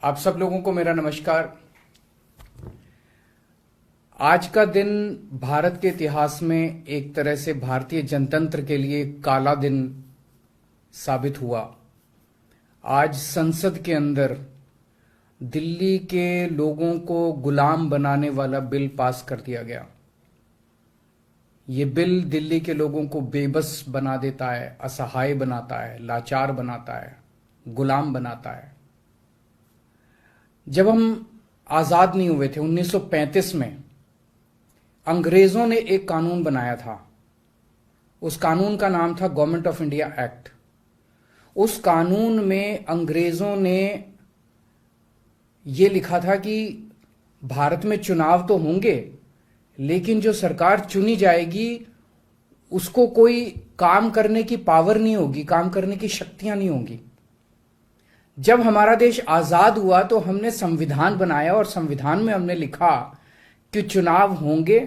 आप सब लोगों को मेरा नमस्कार। आज का दिन भारत के इतिहास में एक तरह से भारतीय जनतंत्र के लिए काला दिन साबित हुआ। आज संसद के अंदर दिल्ली के लोगों को गुलाम बनाने वाला बिल पास कर दिया गया। ये बिल दिल्ली के लोगों को बेबस बना देता है, असहाय बनाता है, लाचार बनाता है, गुलाम बनाता है। जब हम आजाद नहीं हुए थे 1935 में, अंग्रेजों ने एक कानून बनाया था। उस कानून का नाम था गवर्नमेंट ऑफ इंडिया एक्ट। उस कानून में अंग्रेजों ने यह लिखा था कि भारत में चुनाव तो होंगे, लेकिन जो सरकार चुनी जाएगी उसको कोई काम करने की पावर नहीं होगी, काम करने की शक्तियां नहीं होंगी। जब हमारा देश आजाद हुआ तो हमने संविधान बनाया और संविधान में हमने लिखा कि चुनाव होंगे,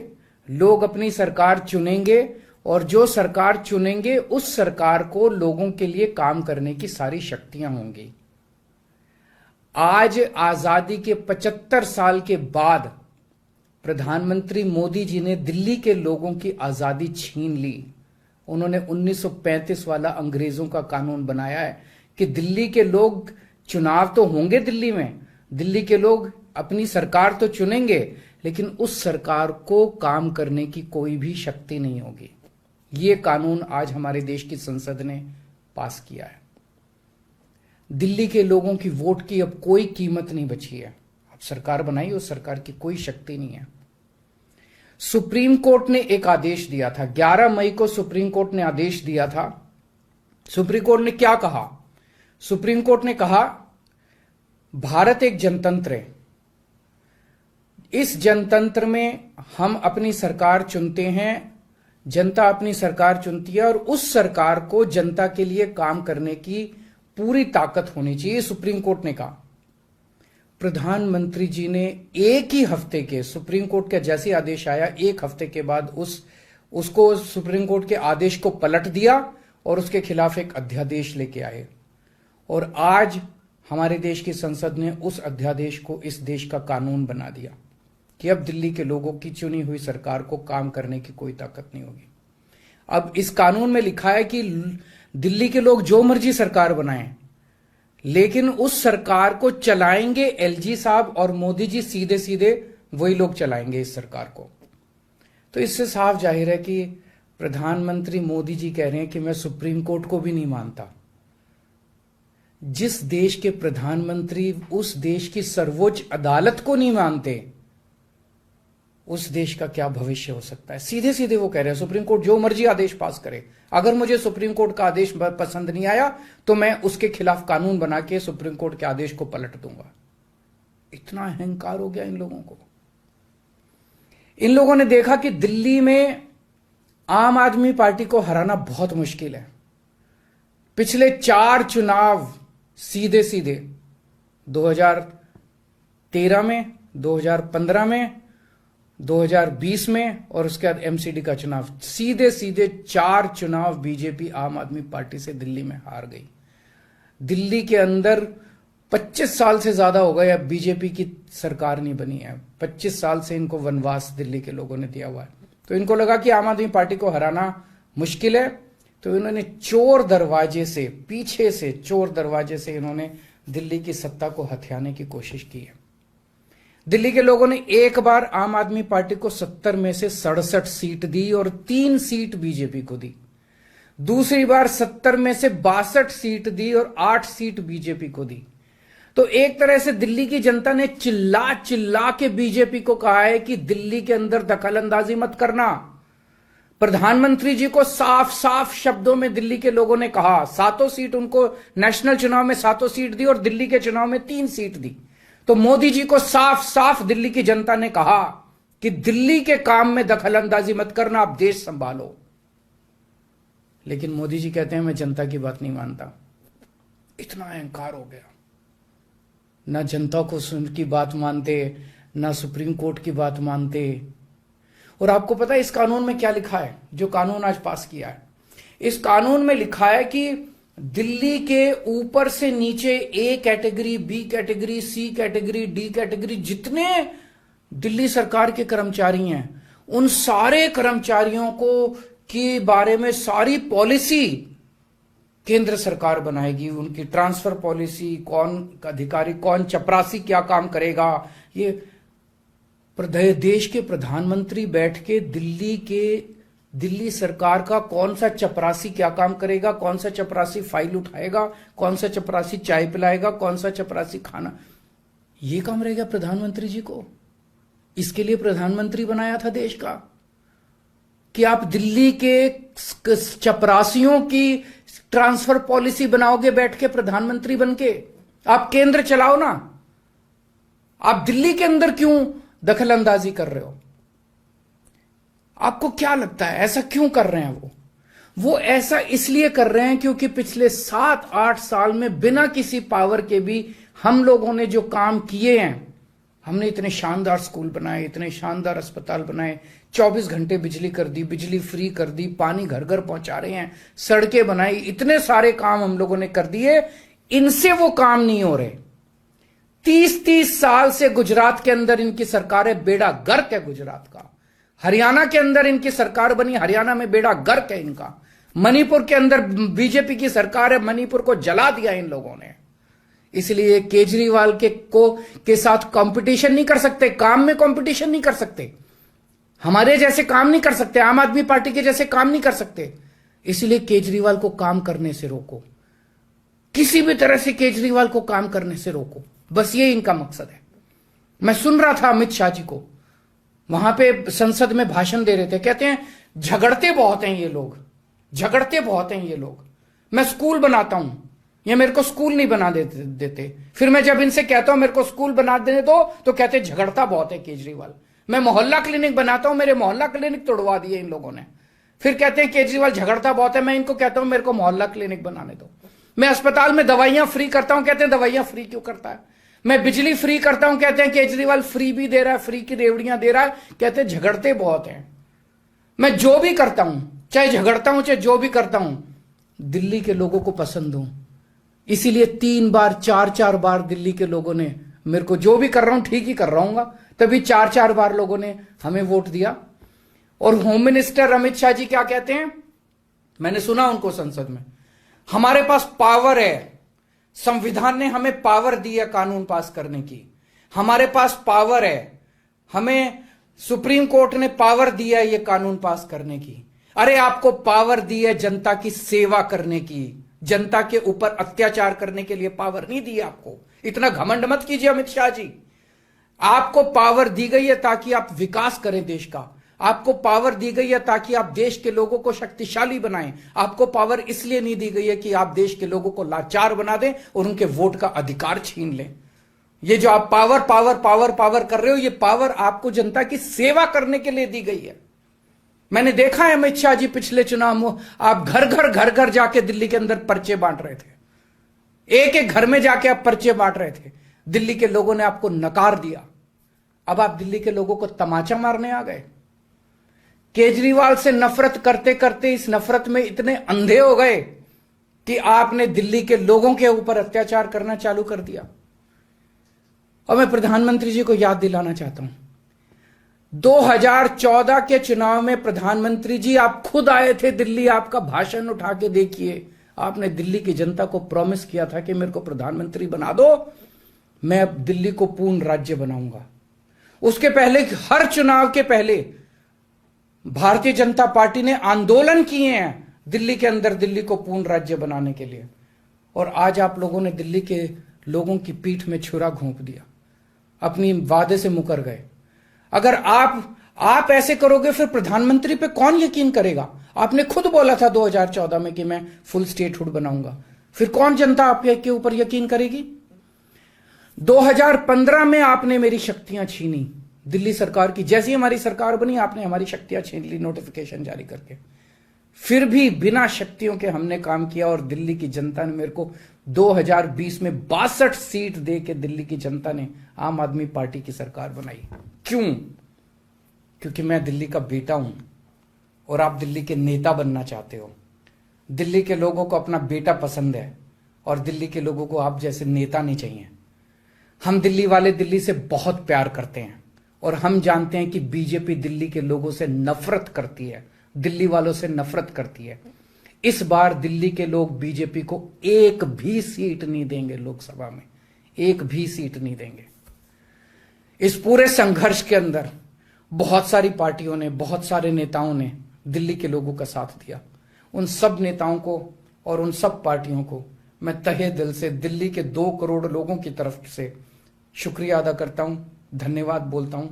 लोग अपनी सरकार चुनेंगे और जो सरकार चुनेंगे उस सरकार को लोगों के लिए काम करने की सारी शक्तियां होंगी। आज आजादी के 75 साल के बाद प्रधानमंत्री मोदी जी ने दिल्ली के लोगों की आजादी छीन ली। उन्होंने 1935 वाला अंग्रेजों का कानून बनाया है कि दिल्ली के लोग चुनाव तो होंगे, दिल्ली के लोग अपनी सरकार तो चुनेंगे, लेकिन उस सरकार को काम करने की कोई भी शक्ति नहीं होगी। ये कानून आज हमारे देश की संसद ने पास किया है। दिल्ली के लोगों की वोट की अब कोई कीमत नहीं बची है। अब सरकार बनाई, उस सरकार की कोई शक्ति नहीं है। सुप्रीम कोर्ट ने एक आदेश दिया था, 11 मई को सुप्रीम कोर्ट ने आदेश दिया था। सुप्रीम कोर्ट ने क्या कहा? सुप्रीम कोर्ट ने कहा, भारत एक जनतंत्र है। इस जनतंत्र में हम अपनी सरकार चुनते हैं, जनता अपनी सरकार चुनती है और उस सरकार को जनता के लिए काम करने की पूरी ताकत होनी चाहिए, सुप्रीम कोर्ट ने कहा। प्रधानमंत्री जी ने एक ही हफ्ते के, सुप्रीम कोर्ट का जैसे आदेश आया, एक हफ्ते के बाद उसको सुप्रीम कोर्ट के आदेश को पलट दिया और उसके खिलाफ एक अध्यादेश लेके आए। और आज हमारे देश की संसद ने उस अध्यादेश को इस देश का कानून बना दिया कि अब दिल्ली के लोगों की चुनी हुई सरकार को काम करने की कोई ताकत नहीं होगी। अब इस कानून में लिखा है कि दिल्ली के लोग जो मर्जी सरकार बनाएं, लेकिन उस सरकार को चलाएंगे एलजी साहब और मोदी जी, सीधे सीधे वही लोग चलाएंगे इस सरकार को। तो इससे साफ जाहिर है कि प्रधानमंत्री मोदी जी कह रहे हैं कि मैं सुप्रीम कोर्ट को भी नहीं मानता। जिस देश के प्रधानमंत्री उस देश की सर्वोच्च अदालत को नहीं मानते, उस देश का क्या भविष्य हो सकता है? सीधे सीधे वो कह रहे हैं सुप्रीम कोर्ट जो मर्जी आदेश पास करे, अगर मुझे सुप्रीम कोर्ट का आदेश पसंद नहीं आया तो मैं उसके खिलाफ कानून बना के सुप्रीम कोर्ट के आदेश को पलट दूंगा। इतना अहंकार हो गया इन लोगों को। इन लोगों ने देखा कि दिल्ली में आम आदमी पार्टी को हराना बहुत मुश्किल है। पिछले 4 चुनाव सीधे सीधे 2013 में, 2015 में, 2020 में और उसके बाद एमसीडी का चुनाव, सीधे सीधे 4 चुनाव बीजेपी आम आदमी पार्टी से दिल्ली में हार गई। दिल्ली के अंदर 25 साल से ज्यादा हो गए अब बीजेपी की सरकार नहीं बनी है। 25 साल से इनको वनवास दिल्ली के लोगों ने दिया हुआ है। तो इनको लगा कि आम आदमी पार्टी को हराना मुश्किल है, तो इन्होंने चोर दरवाजे से, पीछे से चोर दरवाजे से इन्होंने दिल्ली की सत्ता को हथियाने की कोशिश की है। दिल्ली के लोगों ने एक बार आम आदमी पार्टी को 70 में से 67 सीट दी और 3 सीट बीजेपी को दी। दूसरी बार 70 में से 62 सीट दी और 8 सीट बीजेपी को दी। तो एक तरह से दिल्ली की जनता ने चिल्ला चिल्ला के बीजेपी को कहा है कि दिल्ली के अंदर दखलंदाजी मत करना। प्रधानमंत्री जी को साफ साफ शब्दों में दिल्ली के लोगों ने कहा, 7 सीट उनको नेशनल चुनाव में 7 सीट दी और दिल्ली के चुनाव में 3 सीट दी। तो मोदी जी को साफ साफ दिल्ली की जनता ने कहा कि दिल्ली के काम में दखलंदाजी मत करना, आप देश संभालो। लेकिन मोदी जी कहते हैं मैं जनता की बात नहीं मानता। इतना अहंकार हो गया, ना जनता को की बात मानते, ना सुप्रीम कोर्ट की बात मानते। और आपको पता है इस कानून में क्या लिखा है, जो कानून आज पास किया है? इस कानून में लिखा है कि दिल्ली के ऊपर से नीचे A category, B category, C category, D category, जितने दिल्ली सरकार के कर्मचारी हैं, उन सारे कर्मचारियों को के बारे में सारी पॉलिसी केंद्र सरकार बनाएगी। उनकी ट्रांसफर पॉलिसी, कौन अधिकारी, कौन चपरासी क्या काम करेगा, ये देश के प्रधानमंत्री बैठ के दिल्ली सरकार का कौन सा चपरासी क्या काम करेगा, कौन सा चपरासी फाइल उठाएगा, कौन सा चपरासी चाय पिलाएगा, कौन सा चपरासी खाना, ये काम रहेगा प्रधानमंत्री जी को। इसके लिए प्रधानमंत्री बनाया था देश का कि आप दिल्ली के चपरासियों की ट्रांसफर पॉलिसी बनाओगे बैठ के प्रधानमंत्री बनके। आप केंद्र चलाओ ना, आप दिल्ली के अंदर क्यों दखल अंदाजी कर रहे हो? आपको क्या लगता है ऐसा क्यों कर रहे हैं? वो ऐसा इसलिए कर रहे हैं क्योंकि पिछले 7-8 साल में बिना किसी पावर के भी हम लोगों ने जो काम किए हैं, हमने इतने शानदार स्कूल बनाए, इतने शानदार अस्पताल बनाए, 24 घंटे बिजली कर दी, बिजली फ्री कर दी, पानी घर घर पहुंचा रहे हैं, सड़कें बनाई, इतने सारे काम हम लोगों ने कर दिए। इनसे वो काम नहीं हो रहे। 30-30 साल से गुजरात के अंदर इनकी सरकार है, बेड़ा गर्क है गुजरात का। हरियाणा के अंदर इनकी सरकार बनी, हरियाणा में बेड़ा गर्क है इनका। मणिपुर के अंदर बीजेपी की सरकार है, मणिपुर को जला दिया इन लोगों ने। इसलिए केजरीवाल के साथ कंपटीशन नहीं कर सकते, काम में कंपटीशन नहीं कर सकते, हमारे जैसे काम नहीं कर सकते, आम आदमी पार्टी के जैसे काम नहीं कर सकते। इसलिए केजरीवाल को काम करने से रोको, किसी भी तरह से केजरीवाल को काम करने से रोको, बस ये इनका मकसद है। मैं सुन रहा था अमित शाह जी को, वहां पे संसद में भाषण दे रहे थे, कहते हैं झगड़ते बहुत हैं ये लोग, झगड़ते बहुत हैं ये लोग। मैं स्कूल बनाता हूं, ये मेरे को स्कूल नहीं बना देते। फिर मैं जब इनसे कहता हूं मेरे को स्कूल बना देने दो, तो कहते हैं झगड़ता बहुत है केजरीवाल। मैं मोहल्ला क्लिनिक बनाता हूं, मेरे मोहल्ला क्लिनिक तोड़वा दिए इन लोगों ने। फिर कहते हैं केजरीवाल झगड़ता बहुत है, मैं इनको कहता हूं मेरे को मोहल्ला क्लिनिक बनाने दो। मैं अस्पताल में दवाइयां फ्री करता हूं, कहते हैं दवाइयां फ्री क्यों करता है। मैं बिजली फ्री करता हूं, कहते हैं केजरीवाल फ्री भी दे रहा है, फ्री की रेवड़ियां दे रहा है, कहते हैं झगड़ते बहुत हैं। मैं जो भी करता हूं, चाहे झगड़ता हूं चाहे जो भी करता हूं, दिल्ली के लोगों को पसंद हूं। इसीलिए 3 बार 4-4 बार दिल्ली के लोगों ने मेरे को, जो भी कर रहा हूं ठीक ही कर रहा हूं, तभी 4-4 बार लोगों ने हमें वोट दिया। और होम मिनिस्टर अमित शाह जी क्या कहते हैं, मैंने सुना उनको संसद में, हमारे पास पावर है, संविधान ने हमें पावर दी है कानून पास करने की, हमारे पास पावर है, हमें सुप्रीम कोर्ट ने पावर दिया है ये कानून पास करने की। अरे आपको पावर दी है जनता की सेवा करने की, जनता के ऊपर अत्याचार करने के लिए पावर नहीं दी आपको। इतना घमंड मत कीजिए अमित शाह जी। आपको पावर दी गई है ताकि आप विकास करें देश का, आपको पावर दी गई है ताकि आप देश के लोगों को शक्तिशाली बनाएं। आपको पावर इसलिए नहीं दी गई है कि आप देश के लोगों को लाचार बना दें और उनके वोट का अधिकार छीन लें। ये जो आप पावर पावर पावर पावर कर रहे हो, ये पावर आपको जनता की सेवा करने के लिए दी गई है। मैंने देखा है अमित शाह जी पिछले चुनाव में आप घर घर जाके दिल्ली के अंदर पर्चे बांट रहे थे, एक एक घर में जाके आप पर्चे बांट रहे थे। दिल्ली के लोगों ने आपको नकार दिया। अब आप दिल्ली के लोगों को तमाचा मारने आ गए। केजरीवाल से नफरत करते करते इस नफरत में इतने अंधे हो गए कि आपने दिल्ली के लोगों के ऊपर अत्याचार करना चालू कर दिया। और मैं प्रधानमंत्री जी को याद दिलाना चाहता हूं, 2014 के चुनाव में प्रधानमंत्री जी आप खुद आए थे दिल्ली, आपका भाषण उठा के देखिए। आपने दिल्ली की जनता को प्रॉमिस किया था कि मेरे को प्रधानमंत्री बना दो, मैं अब दिल्ली को पूर्ण राज्य बनाऊंगा। उसके पहले, हर चुनाव के पहले भारतीय जनता पार्टी ने आंदोलन किए हैं दिल्ली के अंदर दिल्ली को पूर्ण राज्य बनाने के लिए। और आज आप लोगों ने दिल्ली के लोगों की पीठ में छुरा घोंप दिया, अपनी वादे से मुकर गए। अगर आप ऐसे करोगे फिर प्रधानमंत्री पे कौन यकीन करेगा? आपने खुद बोला था 2014 में कि मैं फुल स्टेटहुड बनाऊंगा, फिर कौन जनता आपके ऊपर यकीन करेगी? 2015 में आपने मेरी शक्तियां छीनी दिल्ली सरकार की, जैसी हमारी सरकार बनी आपने हमारी शक्तियां छीन ली नोटिफिकेशन जारी करके। फिर भी बिना शक्तियों के हमने काम किया और दिल्ली की जनता ने मेरे को 2020 में 62 सीट दे के दिल्ली की जनता ने आम आदमी पार्टी की सरकार बनाई। क्यों? क्योंकि मैं दिल्ली का बेटा हूं और आप दिल्ली के नेता बनना चाहते हो। दिल्ली के लोगों को अपना बेटा पसंद है और दिल्ली के लोगों को आप जैसे नेता नहीं चाहिए। हम दिल्ली वाले दिल्ली से बहुत प्यार करते हैं और हम जानते हैं कि बीजेपी दिल्ली के लोगों से नफरत करती है, दिल्ली वालों से नफरत करती है। इस बार दिल्ली के लोग बीजेपी को एक भी सीट नहीं देंगे, लोकसभा में एक भी सीट नहीं देंगे। इस पूरे संघर्ष के अंदर बहुत सारी पार्टियों ने, बहुत सारे नेताओं ने दिल्ली के लोगों का साथ दिया। उन सब नेताओं को और उन सब पार्टियों को मैं तहे दिल से दिल्ली के 2 करोड़ लोगों की तरफ से शुक्रिया अदा करता हूं, धन्यवाद बोलता हूं।